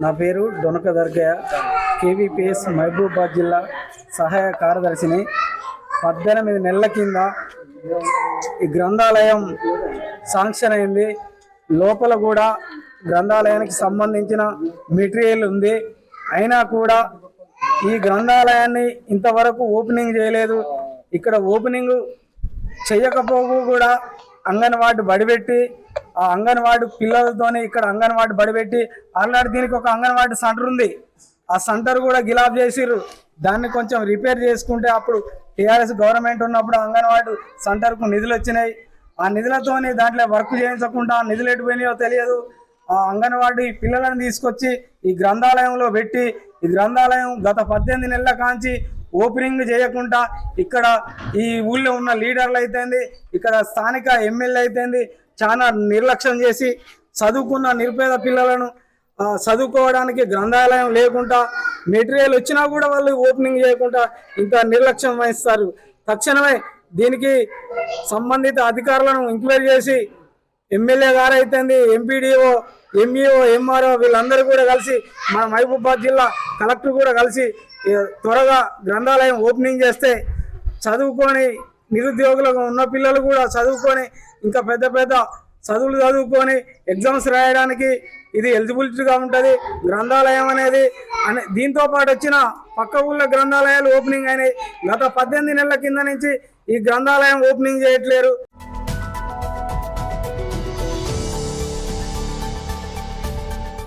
నా పేరు డొనక దర్గయ్య, కేవీపీఎస్ మహబూబాబాద్ జిల్లా సహాయ కార్యదర్శిని. 18 నెలల కింద ఈ గ్రంథాలయం శాంక్షన్ అయింది. లోపల కూడా గ్రంథాలయానికి సంబంధించిన మెటీరియల్ ఉంది. అయినా కూడా ఈ గ్రంథాలయాన్ని ఇంతవరకు ఓపెనింగ్ చేయలేదు. ఇక్కడ ఓపెనింగ్ చేయకపోవు కూడా అంగన్వాడీ బడిపెట్టి ఆ అంగన్వాడీ పిల్లలతోనే ఇక్కడ అంగన్వాడీ బడిపెట్టి ఆల్రెడీ దీనికి ఒక అంగన్వాడీ సెంటర్ ఉంది. ఆ సెంటర్ కూడా గిలాబ్ చేసిర్రు. దాన్ని కొంచెం రిపేర్ చేసుకుంటే అప్పుడు టీఆర్ఎస్ గవర్నమెంట్ ఉన్నప్పుడు అంగన్వాడీ సెంటర్కు నిధులు వచ్చినాయి. ఆ నిధులతోని దాంట్లో వర్క్ చేయించకుండా నిధులు ఎటు పోయినాయో తెలియదు. ఆ అంగన్వాడీ పిల్లలను తీసుకొచ్చి ఈ గ్రంథాలయంలో పెట్టి ఈ గ్రంథాలయం గత 18 నెలల కాంచి ఓపెనింగ్ చేయకుండా ఇక్కడ ఈ ఊళ్ళో ఉన్న లీడర్లు అయితేంది, ఇక్కడ స్థానిక ఎమ్మెల్యే అయితేంది చాలా నిర్లక్ష్యం చేసి చదువుకున్న నిరుపేద పిల్లలను చదువుకోవడానికి గ్రంథాలయం లేకుండా మెటీరియల్ వచ్చినా కూడా వాళ్ళు ఓపెనింగ్ చేయకుండా ఇంత నిర్లక్ష్యం వహిస్తారు. తక్షణమే దీనికి సంబంధిత అధికారులను ఎంక్వైరీ చేసి ఎమ్మెల్యే గారు అయితేంది, ఎంపీడీఓ, ఎంఈఓ, ఎంఆర్ఓ వీళ్ళందరూ కూడా కలిసి మన మహబూబాబాద్ జిల్లా కలెక్టర్ కూడా కలిసి త్వరగా గ్రంథాలయం ఓపెనింగ్ చేస్తే చదువుకొని నిరుద్యోగులుగా ఉన్న పిల్లలు కూడా చదువుకొని ఇంకా పెద్ద పెద్ద చదువులు చదువుకొని ఎగ్జామ్స్ రాయడానికి ఇది ఎలిజిబిలిటీగా ఉంటుంది గ్రంథాలయం అనేది. దీంతో పాటు వచ్చిన పక్క ఊళ్ళో గ్రంథాలయాలు ఓపెనింగ్ అయినాయి. గత 18 నెలల కింద నుంచి ఈ గ్రంథాలయం ఓపెనింగ్ చేయట్లేరు.